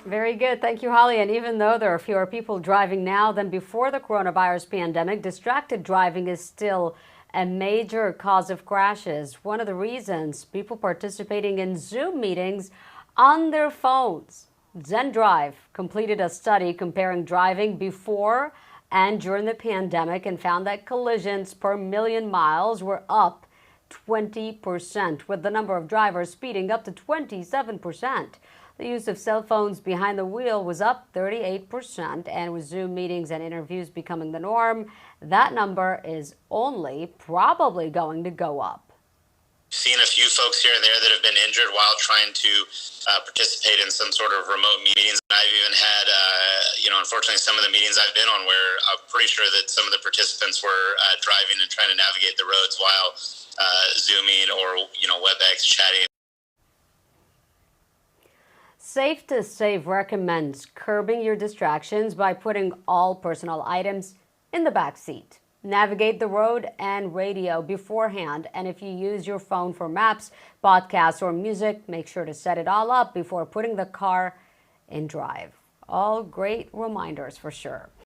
Very good. Thank you, Holly. And even though there are fewer people driving now than before the coronavirus pandemic, distracted driving is still a major cause of crashes. One of the reasons people participating in Zoom meetings on their phones. ZenDrive completed a study comparing driving before and during the pandemic and found that collisions per million miles were up 20%, with the number of drivers speeding up to 27%. The use of cell phones behind the wheel was up 38%, and with Zoom meetings and interviews becoming the norm, that number is only probably going to go up. Seen a few folks here and there that have been injured while trying to participate in some sort of remote meetings. And I've even had, unfortunately, some of the meetings I've been on where I'm pretty sure that some of the participants were driving and trying to navigate the roads while Zooming or, WebEx chatting. Safe to Save recommends curbing your distractions by putting all personal items in the back seat. Navigate the road and radio beforehand, and if you use your phone for maps, podcasts, or music, make sure to set it all up before putting the car in drive. All great reminders for sure.